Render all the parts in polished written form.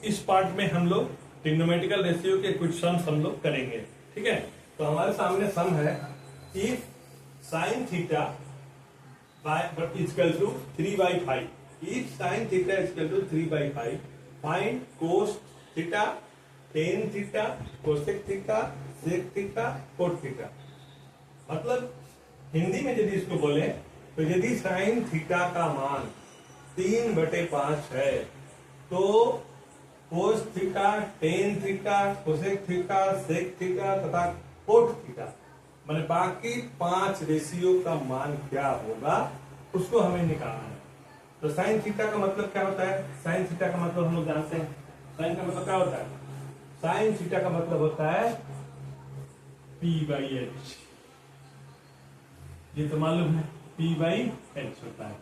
इस पार्ट में हम लोग ट्रिग्नोमेट्रिकल रेशियो के कुछ सम्स हम लोग करेंगे। ठीक है, तो हमारे सामने सम है if sine theta equal to 3/5, if sine theta equal to 3/5 find cos theta, tan theta, cosec theta, sec theta, cot theta. मतलब हिंदी में यदि इसको बोले तो यदि साइन थीटा का मान 3/5 है तो cos theta, tan theta, cosec theta, sec theta तथा कोट थीटा माने बाकी 5 रेशियो का मान क्या होगा उसको हमें निकालना है। तो साइन थीटा का मतलब क्या होता है? साइन थीटा का मतलब हम लोग जानते हैं। साइन का मतलब क्या होता है? साइन थीटा का मतलब होता है P/H। ये तो मालूम है P/H होता है।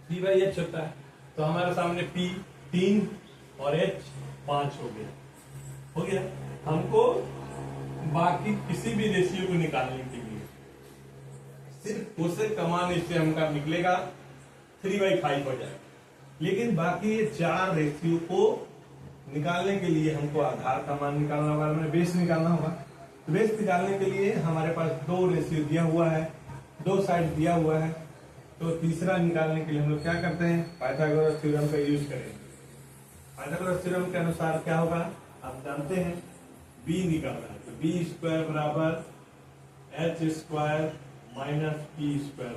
P/H होता है। तो हमारे सामने P 3 और H 5 हो गया। हमको बाकी किसी भी रेशियो को निकालने के लिए सिर्फ कोसेक का मान इससे हमका निकलेगा 3/5 हो जाएगा। लेकिन बाकी ये 4 रेशियो को निकालने के लिए हमको आधार का मान निकालना होगा, मैंने बेस निकालना होगा। तो बेस निकालने के लिए हमारे पास 2 रेशियो दिया हुआ है, 2 साइड दिया हुआ है। तो तीसरा निकालने के लिए हम लोग क्या करते हैं? पाइथागोरस थ्योरम का यूज करेंगे। पाइथागोरस थ्योरम के अनुसार क्या होगा आप जानते हैं, b निकालना है। तो b² बराबर h² माइनस p²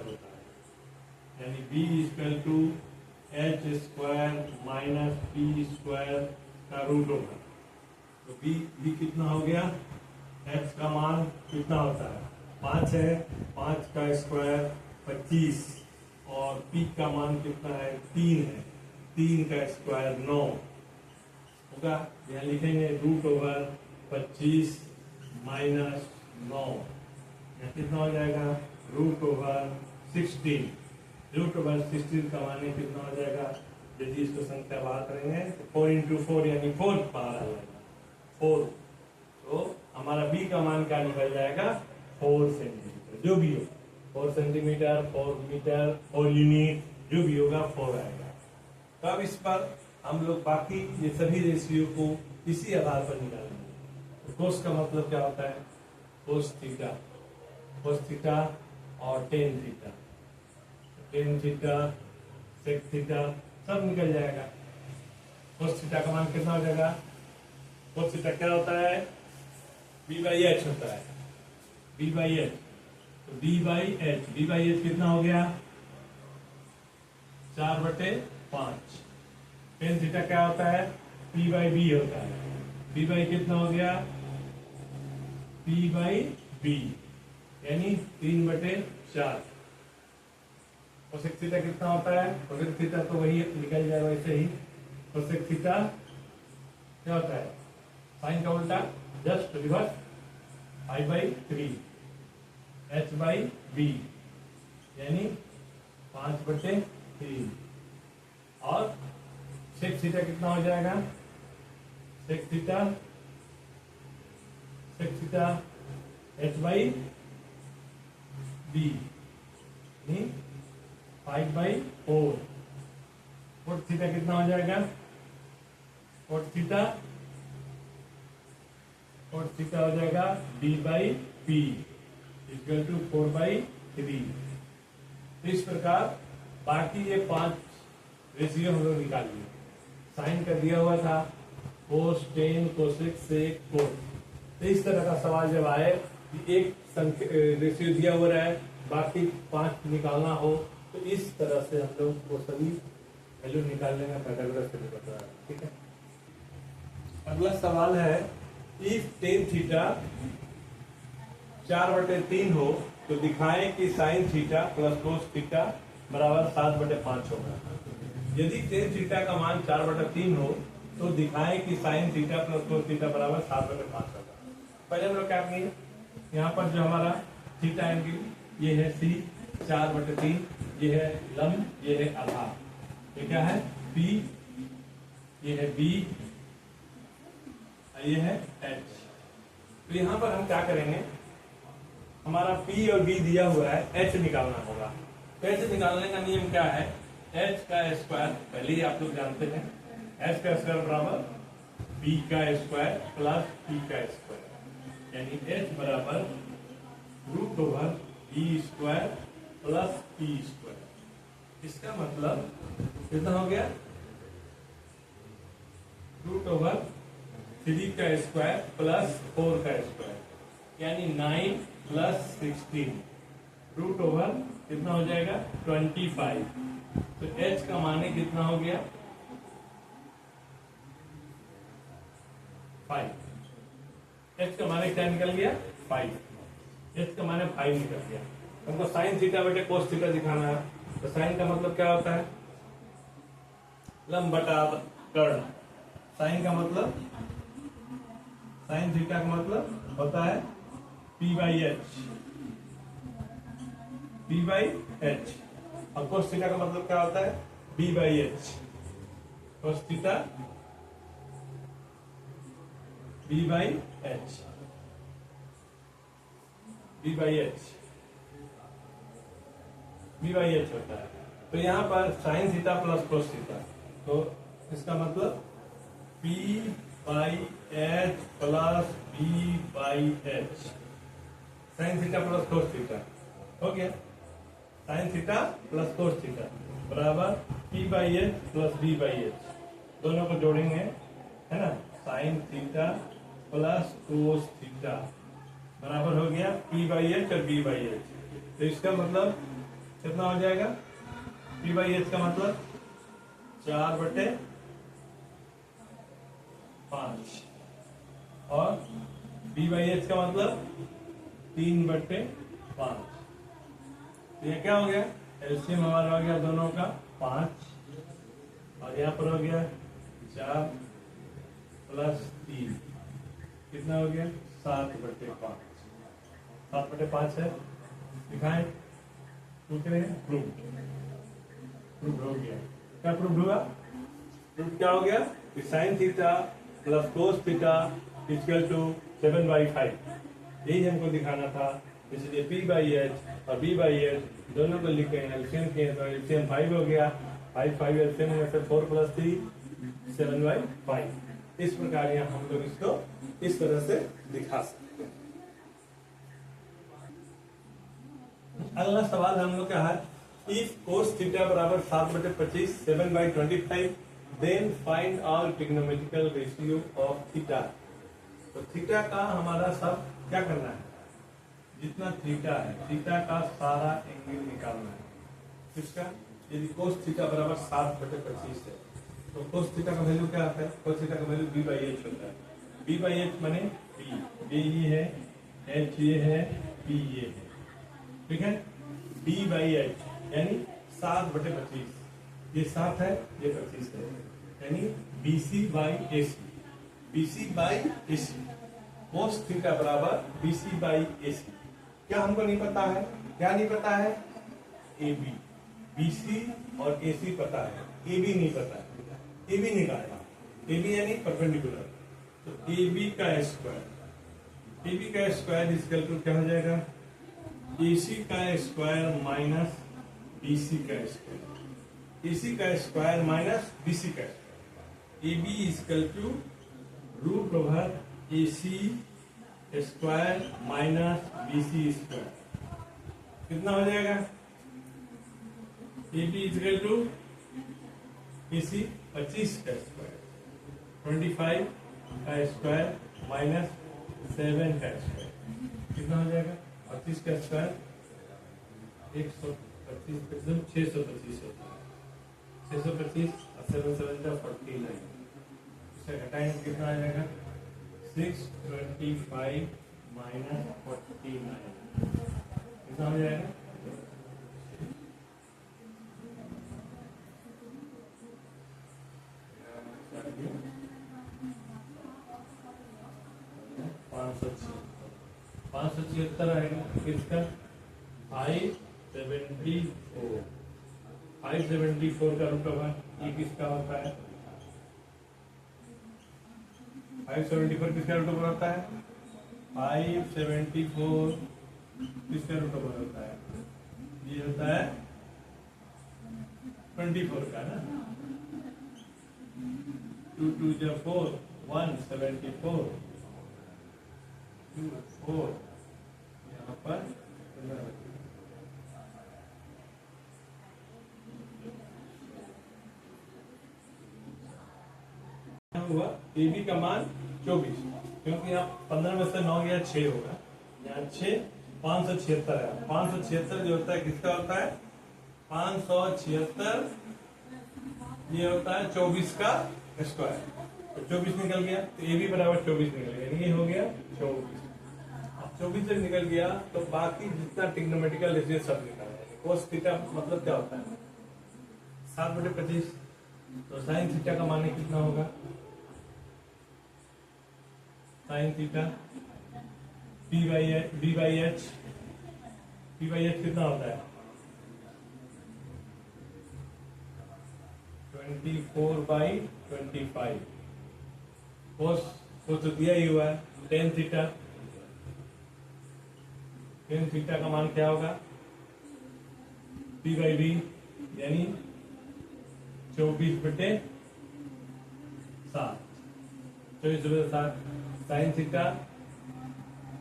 होता है, यानी b equal to h² minus p² का रूट होगा। तो b कितना हो गया? h का मान कितना होता है? 5 है, 5 का स्क्वायर 25 और p का मान कितना है? 3 है, 3 का स्क्वायर 9 होगा। यहाँ लिखेंगे √25 माइनस 9, कितना हो जाएगा? √16। √16 का मान कितना हो जाएगा? यदि इसको संख्या बाहर करेंगे तो 4 × 4 यानी 4 बाहर आ जाएगा 4। तो हमारा b का मान क्या निकल जाएगा? 4 सेंटीमीटर, जो भी हो 4 सेंटीमीटर, 4 मीटर, 4 यूनिट, जो भी होगा 4 आएगा। तो अब इस पर हम लोग बाकी ये सभी रेशियो को इसी आधार पर निकालेंगे। तो कोस का मतलब क्या होता है? कोस थीटा और टेन थीटा, सेक थीटा सब निकल जाएगा। कोस थीटा का मान कितना हो जाएगा? कोस थीटा क्या होता है? B/H होता है, B/H। तो B/H कितना हो गया? 4/5। टेन थीटा क्या होता है? P/B होता है। B/ कितना हो गया? P/B यानी 3/4। कोसेक थीटा कितना होता है? कोसेक थीटा तो वही निकल जाएगा वैसे ही। कोसेक थीटा क्या होता है? साइन का उल्टा, जस्ट रिवर्स, π/3 h/b यानी 5/3। और सेक थीटा कितना हो जाएगा? सेक थीटा h/b यानी 5/4। कोट थीटा कितना हो जाएगा? कोट थीटा हो जाएगा d/p इक्वल टू 4/3। तो इस प्रकार बाकी ये 5 रेशियो हम लोग निकाल लिए। साइन का दिया हुआ था कोस, टेन, कोसेक, सेक, कोट। तो इस तरह का सवाल जब आए कि एक रेशियो दिया हुआ है, बाकी 5 निकालना हो, तो इस तरह से हम लोग वो सभी वैल्यू निकाल लेंगे पाइथागोरस थ्योरम। ठीक है, अगला सवाल है इफ टेन थीटा 4/3 हो तो दिखाएं कि sign theta plus cos theta बराबर 7/5 होगा। यदि टेन थीटा का मान 4/3 हो तो दिखाएं कि sign theta plus cos theta बराबर 7/5 होगा। पहले हम लोग क्या करेंगे, यहाँ पर जो हमारा थीटा एंगल ये है C 4/3, ये है लंब, ये है आधार, ये क्या है P, ये है B, ये है H। तो यहाँ पर हम क्या करेंगे, हमारा P और B दिया हुआ है, H निकालना होगा। तो H निकालने का नियम क्या है एच का स्क्वायर पहले ही आप लोग जानते हैं, एच का स्क्वायर बराबर बी का स्क्वायर प्लस पी का स्क्वायर, यानी एच बराबर root over B square plus P square. इसका मतलब कितना हो गया, रूट ओवर 3 का स्क्वायर प्लस 4 का स्क्वायर, यानी 9 प्लस 16 रूट ओवर कितना हो जाएगा 25। तो h का माने कितना हो गया 5। h का माने क्या निकल गया 5, h का माने 5 निकल गया। हमको साइन थीटा बटे कोस थीटा दिखाना है, तो साइन का मतलब क्या होता है लंब बटा कर्ण। साइन का मतलब, साइन थीटा का मतलब होता है p by H, p by H, और कोस थीटा का मतलब क्या होता है b by H. Cos theta b by H, b by H, b by H होता है। तो यहाँ पर sign theta plus cos theta, तो इसका मतलब p by H plus b by H, sign theta plus cos theta हो गया। Sine theta plus cos theta बराबर p by H plus b by H, दोनों को जोड़ेंगे है ना, sign theta plus cos theta बराबर हो गया p बाई एच और b बाई एच। तो इसका मतलब कितना हो जाएगा, p बाई एच का मतलब 4/5 और b बाई एच का मतलब 3/5। तो ये क्या हो गया, एलसीएम हमारा हो गया दोनों का 5, और यहाँ पर हो गया 4 प्लस 3, कितना हो गया 7/5। 7/5 है, दिखाएं प्रूफ करें, प्रूफ हो गया। क्या प्रूफ हुआ, प्रूफ क्या हो गया, sine theta plus cos theta equal to 7/5, यही हमको दिखाना था। इसलिए p बाई एच और b बाई एच दोनों को लिखे हैं, एलसीएम किए तो एलसीएम 5 हो गया, 5 एलसीएम में से 4 प्लस 3 7/5। इस प्रकार यहाँ हम लोग इसको इस तरह से दिखा सकते हैं। अगला सवाल हम लोग का है, इफ कोस थीटा बराबर 7/25 7/25 then find all trigonometrical ratio of theta. तो थीटा का हमारा सब क्या करना है, जितना थीटा है थीटा का सारा एंगल निकालना है। किसका, यदि कोस थीटा बराबर 7/25 है तो कोस थीटा का वैल्यू क्या आता है, कोस थीटा का वैल्यू b बाई एच होता है। b बाई एच माने b ये है, h ये है, p ये है, ठीक है। b बाई एच यानी 7/25, ये 7 है ये 25 है, यानी BC by AC, BC by AC, cos theta बराबर BC बाई AC। क्या हमको नहीं पता है, क्या नहीं पता है, AB, BC और AC पता है, AB नहीं पता है, AB निकालना, AB यानी परपेंडिकुलर। तो AB का स्क्वायर, AB का स्क्वायर इक्वल टू क्या हो जाएगा, AC का स्क्वायर माइनस BC का स्क्वायर, AC का स्क्वायर माइनस BC का square. AB equal to root over AC square minus BC square, कितना हो जाएगा, AB इक्वल टू AC 25 का स्क्वायर, 25 का स्क्वायर माइनस 7 का स्क्वायर, कितना हो जाएगा 25 का स्क्वायर 125, एकदम 625 होता है, 625 और 7 7 का 49, इससे घटाएंगे कितना आ जाएगा 625 माइनस 49, कितना हो जाएगा 576 आएगा। किसका 574 का रूट ओवर ये किसका होता है, 574 किसका रूट ओवर होता है, 574 किसका रूट ओवर होता है, ये होता है 24 का ना, 2 2 जा 4, 174, 2 4 यहाँ पर हुआ ए बी का मान 24, क्योंकि यहाँ 15 में से 9 गया 6 होगा, यहाँ 6 576 है। 576 जो होता है किसका होता है, 576 ये होता है 24 का स्क्वायर। तो 24 निकल गया, तो ए बी बराबर 24 निकल गया, ये हो गया 24। अब 24 जब निकल गया तो बाकी जितना ट्रिग्नोमेट्रिकल रेशियो सब निकल जाएगा। कोस थीटा मतलब क्या होता है, 7/25। तो साइन थीटा का मान कितना होगा, sine theta B by H कितना होता है, 24/25। कोस को तो दिया ही हुआ है, टेन थीटा का मान क्या होगा, पी बाई बी यानी 24/7, 24/7 sine theta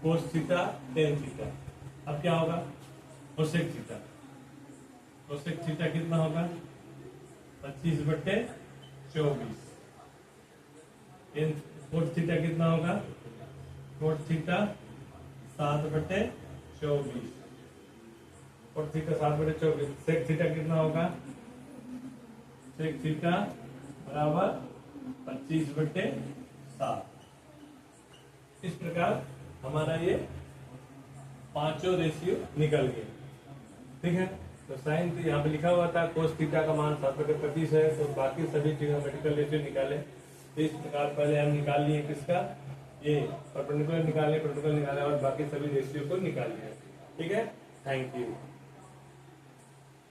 cos theta tan theta. अब क्या होगा, कोसेक थीटा कितना होगा, 25/24। कोट थीटा कितना होगा, cot theta 7/24, cot theta 7/24। Sec theta कितना होगा, सेक थीटा बराबर 25/7। इस प्रकार हमारा ये पांचों रेशियो निकल गए। ठीक है, तो साइन यहाँ पे लिखा हुआ था कोस थीटा का मान 7/25 है, तो बाकी सभी ट्रिग्नोमेट्रिकल रेशियो निकाले। तो इस प्रकार पहले हम निकाल लिए किसका, ये परपेंडिकुलर निकाले और बाकी सभी रेशियो को निकाल लिया। ठीक है, थैंक यू।